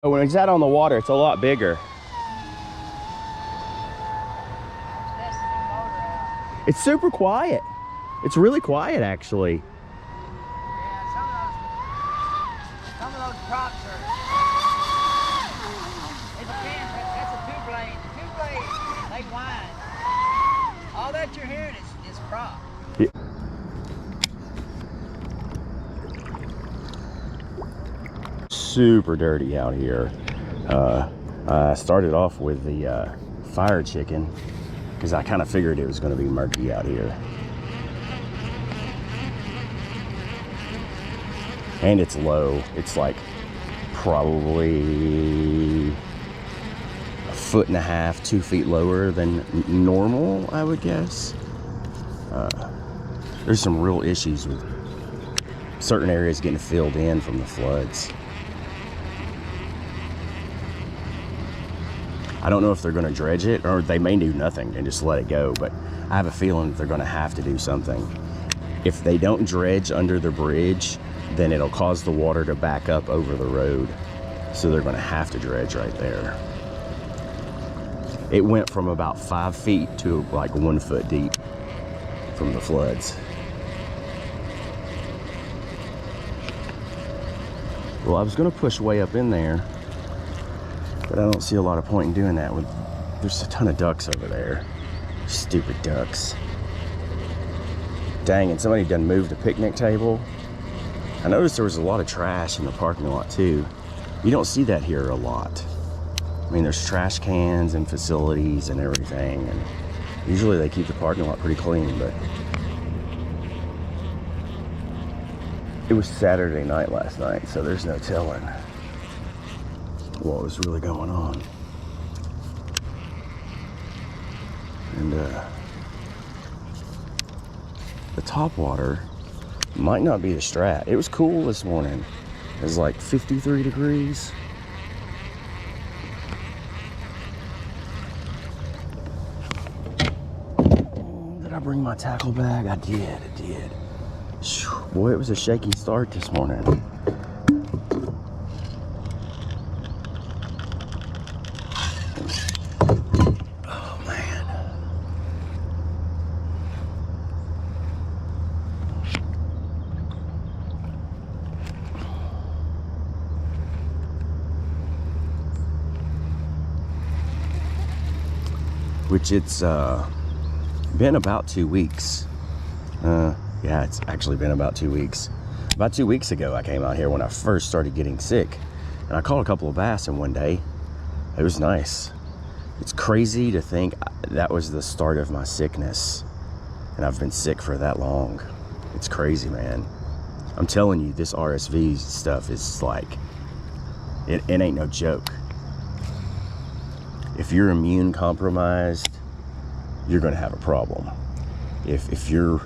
But when it's out on the water, it's a lot bigger. It's super quiet. It's really quiet, actually. Yeah, some of those props are. It depends. That's a two-blade. The two-blade, they whine. All that you're hearing is prop. Yeah. Super dirty out here. I started off with the fire chicken because I kind of figured it was going to be murky out here. And it's low. It's like probably 1.5 feet, 2 feet lower than normal, I would guess. There's some real issues with certain areas getting filled in from the floods. I don't know if they're going to dredge it, or they may do nothing and just let it go, but I have a feeling that they're going to have to do something. If they don't dredge under the bridge, then it'll cause the water to back up over the road. So they're going to have to dredge right there. It went from about 5 feet to like 1 foot deep from the floods. Well, I was going to push way up in there, but I don't see a lot of point in doing that. There's a ton of ducks over there. Stupid ducks. Dang, and somebody done moved a picnic table. I noticed there was a lot of trash in the parking lot too. You don't see that here a lot. I mean, there's trash cans and facilities and everything, and usually they keep the parking lot pretty clean, but it was Saturday night last night, so there's no telling what was really going on. And the top water might not be the Strat. It was cool this morning. It was like 53 degrees. Did I bring my tackle bag? I did. Boy, it was a shaky start this morning. Oh, man. Which it's been about 2 weeks. Yeah, it's actually been about 2 weeks. About 2 weeks ago, I came out here when I first started getting sick, and I caught a couple of bass in one day. It was nice. It's crazy to think that was the start of my sickness, and I've been sick for that long. It's crazy, man. I'm telling you, this RSV stuff is like, it ain't no joke. If you're immune compromised, you're gonna have a problem. If you're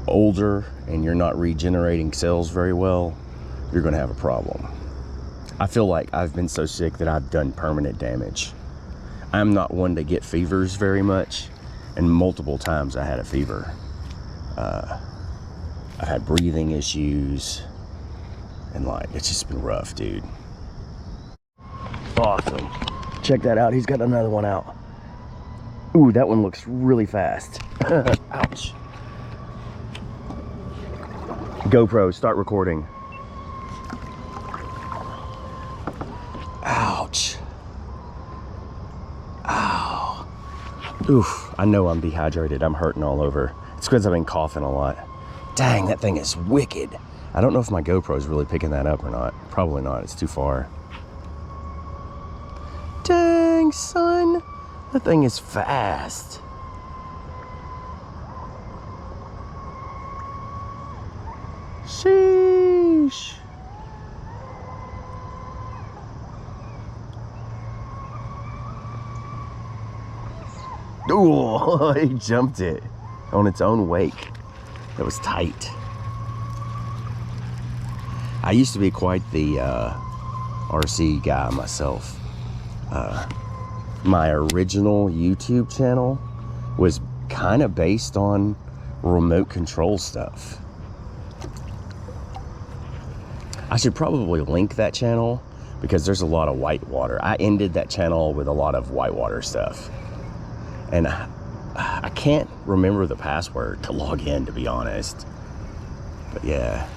older and you're not regenerating cells very well, you're gonna have a problem. I feel like I've been so sick that I've done permanent damage. I'm not one to get fevers very much, and multiple times I had a fever. I've had breathing issues, and like, it's just been rough, dude. Awesome. Check that out, he's got another one out. Ooh, that one looks really fast. Ouch. GoPro, start recording. Ouch. Ow. Oof, I know I'm dehydrated. I'm hurting all over. It's because I've been coughing a lot. Dang, that thing is wicked. I don't know if my GoPro is really picking that up or not. Probably not, it's too far. Dang, son. That thing is fast. Sheesh. Ooh, he jumped it on its own wake. That was tight. I used to be quite the RC guy myself. My original YouTube channel was kind of based on remote control stuff. I should probably link that channel, because there's a lot of whitewater. I ended that channel with a lot of whitewater stuff. And I can't remember the password to log in, to be honest. But yeah,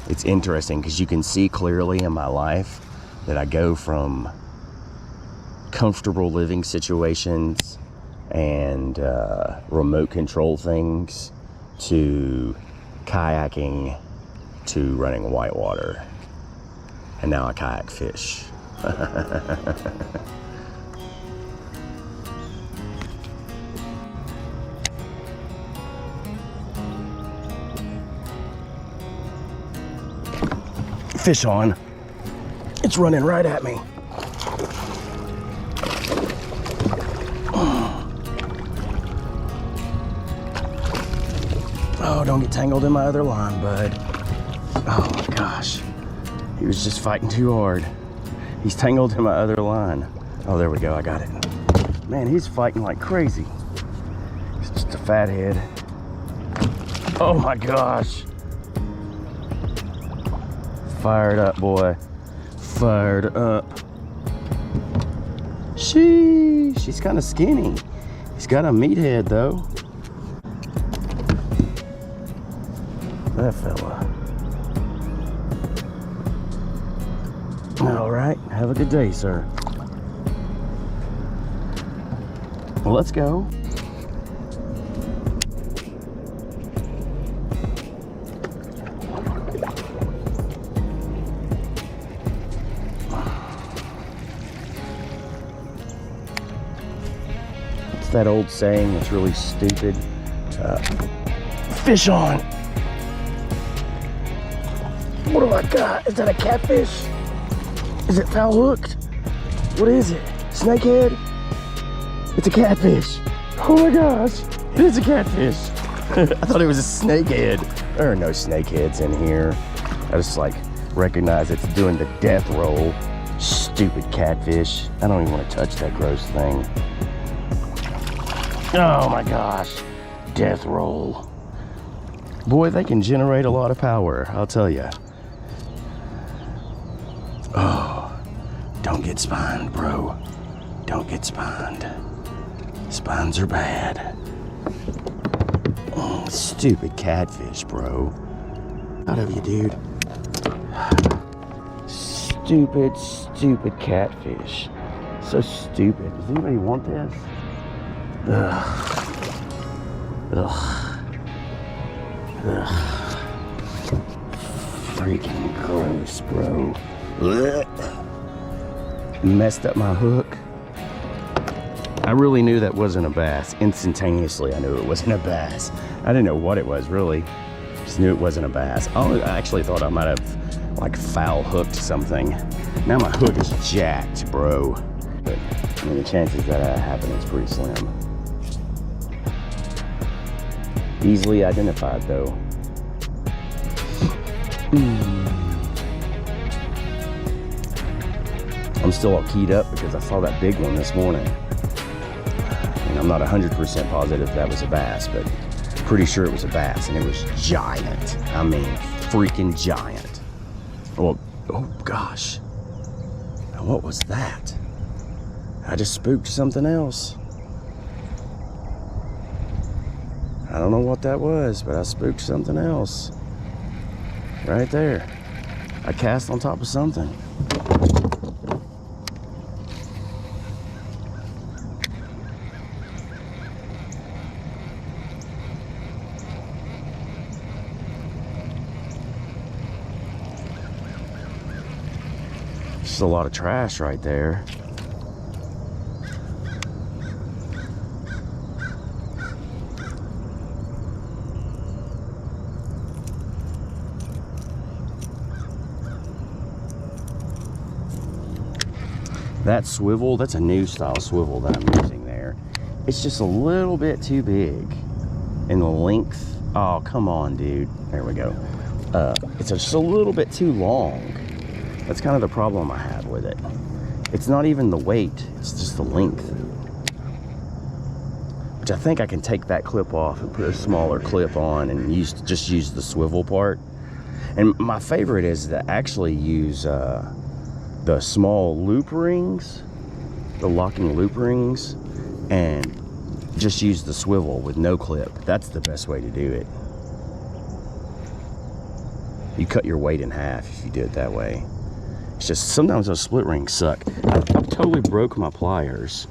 it's interesting because you can see clearly in my life that I go from comfortable living situations and remote control things to kayaking to running whitewater. And now I kayak fish. Fish on. It's running right at me. Oh, don't get tangled in my other line, bud. Oh my gosh. He was just fighting too hard. He's tangled in my other line. Oh, there we go, I got it. Man, he's fighting like crazy. He's just a fathead. Oh my gosh. Fired up, boy. Fired up. She's kind of skinny. He's got a meathead though. That fella. All right, have a good day, sir. Well, let's go. It's that old saying that's really stupid. Fish on. What do I got? Is that a catfish? Is it foul hooked? What is it? Snakehead? It's a catfish. Oh my gosh, it is a catfish. I thought it was a snakehead. There are no snakeheads in here. I just like recognize it's doing the death roll. Stupid catfish. I don't even want to touch that gross thing. Oh my gosh, death roll. Boy, they can generate a lot of power, I'll tell you. Oh, don't get spined, bro. Don't get spined. Spines are bad. Oh, stupid catfish, bro. Out of you, dude. Stupid, stupid catfish. So stupid. Does anybody want this? Ugh. Ugh. Ugh. Freaking gross, bro. Ugh. Messed up my hook. I really knew that wasn't a bass. Instantaneously, I knew it wasn't a bass. I didn't know what it was, really. Just knew it wasn't a bass. Oh, I actually thought I might have, like, foul hooked something. Now my hook is jacked, bro. But, I mean, the chances that happen is pretty slim. Easily identified, though. I'm still all keyed up because I saw that big one this morning. And I'm not 100% positive that was a bass, but pretty sure it was a bass, and it was giant. I mean, freaking giant. Well, oh gosh. Now what was that? I just spooked something else. I don't know what that was, but I spooked something else. Right there. I cast on top of something. Just a lot of trash right there. That swivel, that's a new style swivel that I'm using there. It's just a little bit too big in the length. Oh, come on, dude. There we go. It's just a little bit too long. That's kind of the problem I have with it. It's not even the weight, it's just the length. Which I think I can take that clip off and put a smaller clip on and just use the swivel part. And my favorite is to actually use the small loop rings, the locking loop rings, and just use the swivel with no clip. That's the best way to do it. You cut your weight in half if you do it that way. It's just sometimes those split rings suck. I've totally broke my pliers.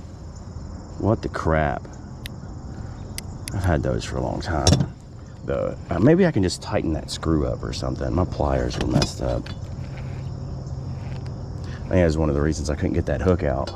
What the crap? I've had those for a long time. Maybe I can just tighten that screw up or something. My pliers are messed up. I think that's one of the reasons I couldn't get that hook out.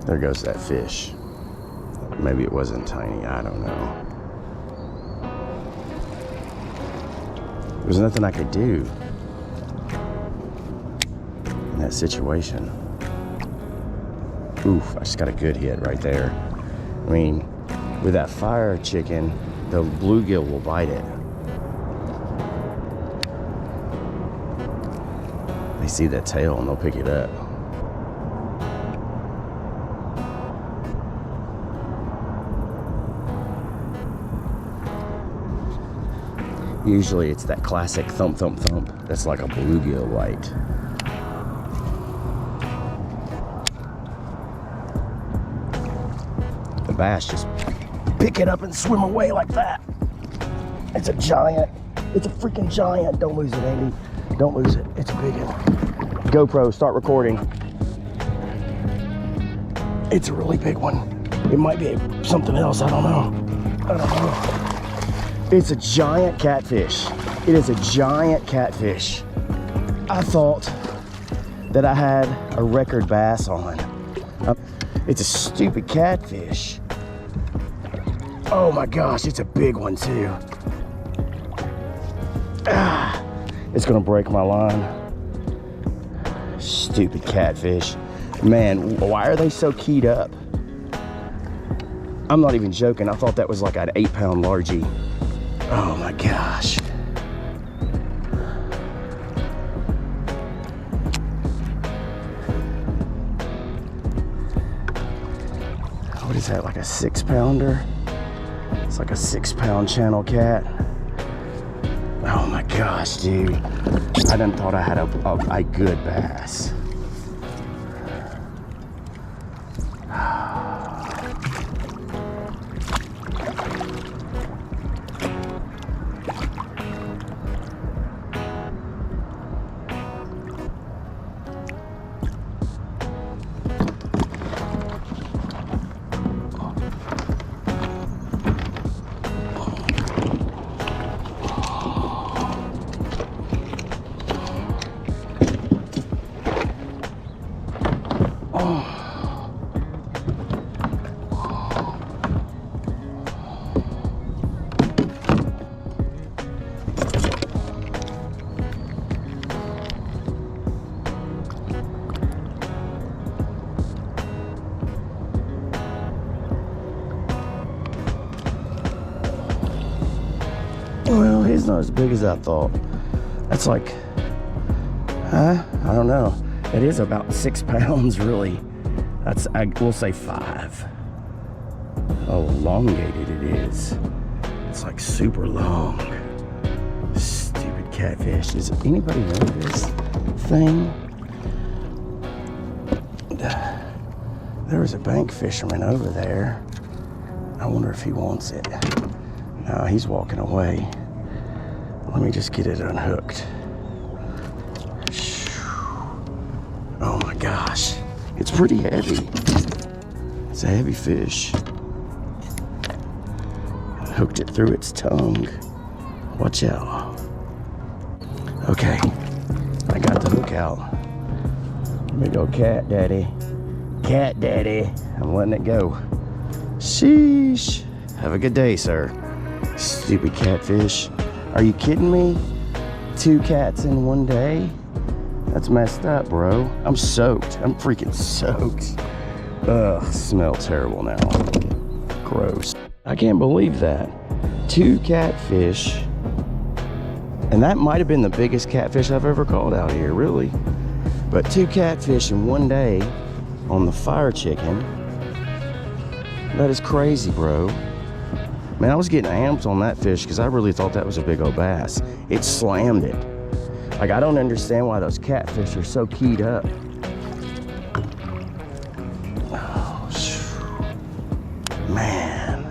There goes that fish. Maybe it wasn't tiny, I don't know. There was nothing I could do in that situation. Oof, I just got a good hit right there. I mean, with that fire chicken, the bluegill will bite it. They see that tail and they'll pick it up. Usually it's that classic thump, thump, thump. That's like a bluegill bite. The bass just pick it up and swim away like that. It's a giant. It's a freaking giant. Don't lose it, Andy. Don't lose it. It's a big one. GoPro, start recording. It's a really big one. It might be something else. I don't know. I don't know. It's a giant catfish. It is a giant catfish. I thought that I had a record bass on. It's a stupid catfish. Oh my gosh, it's a big one too. Ah, it's gonna break my line. Stupid catfish. Man, why are they so keyed up? I'm not even joking. I thought that was like an 8-pound largie. Oh my gosh. What is that, like a 6-pounder? It's like a 6-pound channel cat. Oh my gosh, dude. I done thought I had a good bass. Well, he's not as big as I thought. That's like, I don't know. It is about 6 pounds, really. We'll say 5. Oh, elongated it is. It's like super long. Stupid catfish. Does anybody know this thing? There was a bank fisherman over there. I wonder if he wants it. No, he's walking away. Let me just get it unhooked. Oh my gosh. It's pretty heavy. It's a heavy fish. I hooked it through its tongue. Watch out. Okay. I got the hook out. Let me go, cat daddy. Cat daddy. I'm letting it go. Sheesh. Have a good day, sir. Stupid catfish. Are you kidding me? 2 cats in one day? That's messed up, bro. I'm soaked. I'm freaking soaked. Ugh, smell terrible now. Gross. I can't believe that. 2 catfish. And that might have been the biggest catfish I've ever caught out here, really. But 2 catfish in one day on the fire chicken. That is crazy, bro. Man, I was getting amped on that fish because I really thought that was a big old bass. It slammed it. Like, I don't understand why those catfish are so keyed up. Oh, man.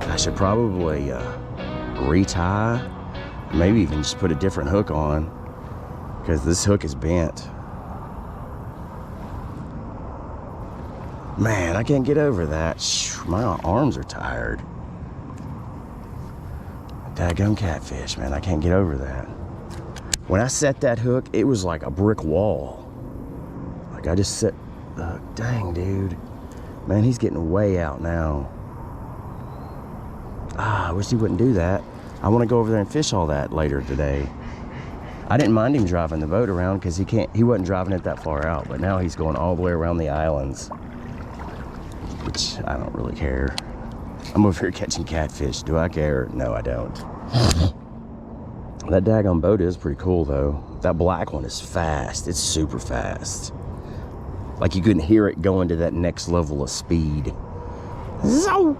I should probably retie, maybe even just put a different hook on, because this hook is bent. Man, I can't get over that. My arms are tired. Daggone catfish, man, I can't get over that. When I set that hook, it was like a brick wall. Like, I just set the hook. Dang, dude. Man, he's getting way out now. Ah, I wish he wouldn't do that. I want to go over there and fish all that later today. I didn't mind him driving the boat around because he wasn't driving it that far out, but now he's going all the way around the islands, which I don't really care. I'm over here catching catfish. Do I care? No, I don't. That daggone boat is pretty cool, though. That black one is fast. It's super fast. Like, you couldn't hear it going to that next level of speed. So,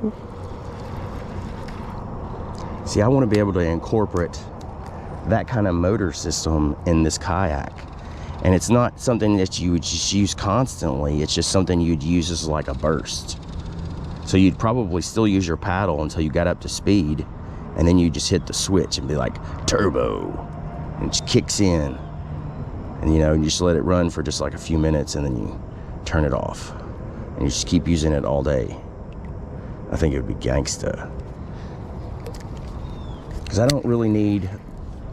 see, I want to be able to incorporate that kind of motor system in this kayak. And it's not something that you would just use constantly. It's just something you'd use as like a burst. So you'd probably still use your paddle until you got up to speed, and then you just hit the switch and be like, turbo, and it just kicks in. And, you know, you just let it run for just like a few minutes, and then you turn it off. And you just keep using it all day. I think it would be gangsta. Because I don't really need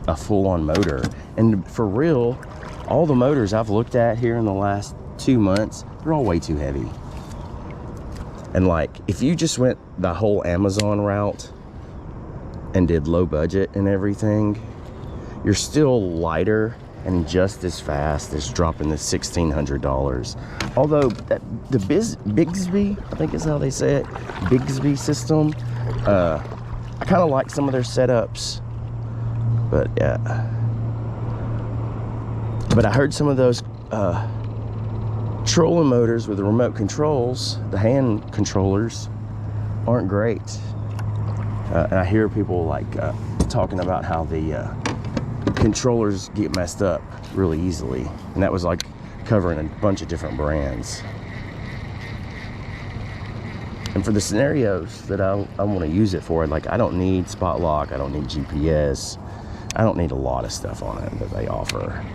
a full-on motor. And for real, all the motors I've looked at here in the last 2 months, they're all way too heavy. And like, if you just went the whole Amazon route and did low budget and everything, you're still lighter and just as fast as dropping the $1,600. Although the Bigsby, I think is how they say it, Bigsby system, I kind of like some of their setups, but yeah. But I heard some of those trolling motors with the remote controls, the hand controllers, aren't great. And I hear people like talking about how the controllers get messed up really easily. And that was like covering a bunch of different brands. And for the scenarios that I want to use it for, like, I don't need spot lock, I don't need GPS, I don't need a lot of stuff on it that they offer.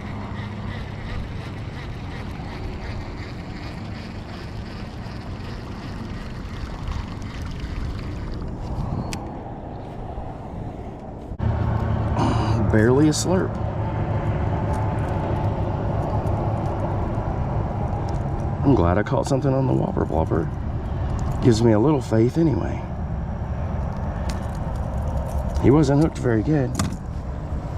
Barely a slurp. I'm glad I caught something on the whopper blopper. Gives me a little faith anyway. He wasn't hooked very good.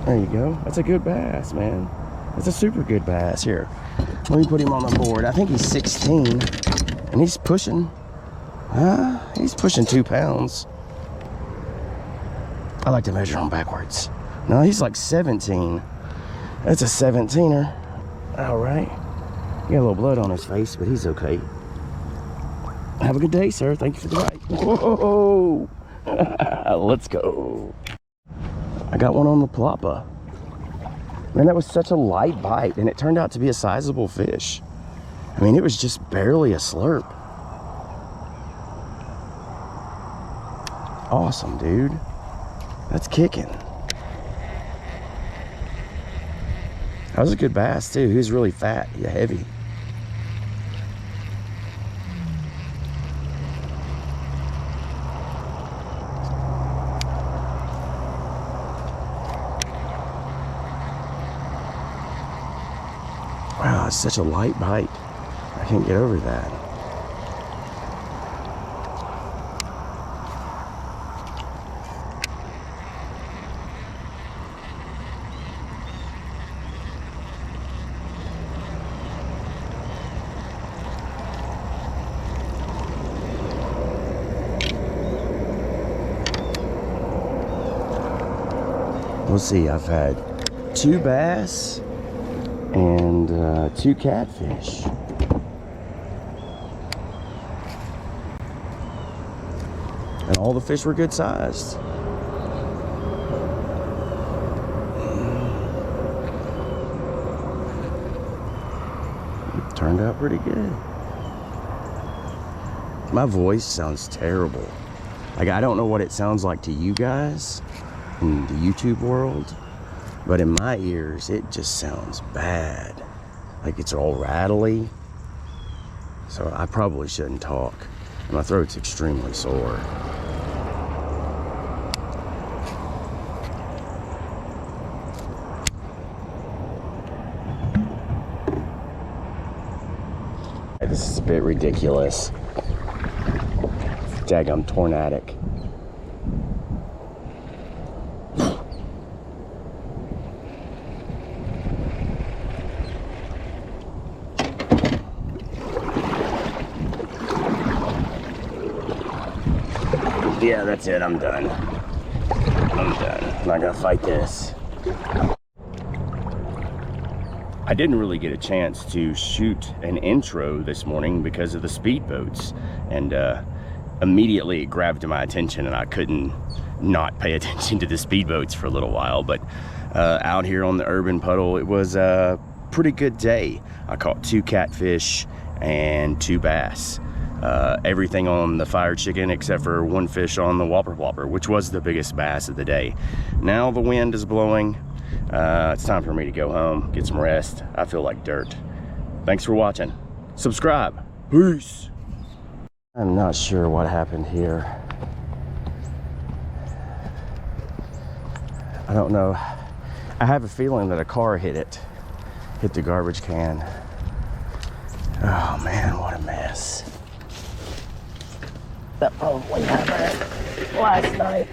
There you go. That's a good bass, man. That's a super good bass. Here, let me put him on the board. I think he's 16, and he's pushing 2 pounds. I like to measure him backwards. No, he's like 17. That's a 17er. All right. He got a little blood on his face, but he's okay. Have a good day, sir. Thank you for the ride. Whoa! Let's go. I got one on the plappa. Man, that was such a light bite, and it turned out to be a sizable fish. I mean, it was just barely a slurp. Awesome, dude. That's kicking. That was a good bass, too. He was really fat, heavy. Wow, it's such a light bite. I can't get over that. Let's see, I've had 2 bass and 2 catfish. And all the fish were good sized. It turned out pretty good. My voice sounds terrible. Like, I don't know what it sounds like to you guys in the YouTube world, but in my ears, it just sounds bad. Like it's all rattly. So I probably shouldn't talk. My throat's extremely sore. This is a bit ridiculous. Daggum tornadic. Yeah, that's it. I'm done. I'm done. I'm not gonna fight this. I didn't really get a chance to shoot an intro this morning because of the speedboats, and immediately it grabbed my attention and I couldn't not pay attention to the speedboats for a little while. But out here on the urban puddle, it was a pretty good day. I caught 2 catfish and 2 bass. Everything on the fire chicken except for 1 fish on the whopper, which was the biggest bass of the day. Now the wind is blowing. It's time for me to go home, get some rest. I feel like dirt. Thanks for watching. Subscribe. Peace. I'm not sure what happened here. I don't know. I have a feeling that a car hit the garbage can. Oh man, what a mess. That probably happened last night.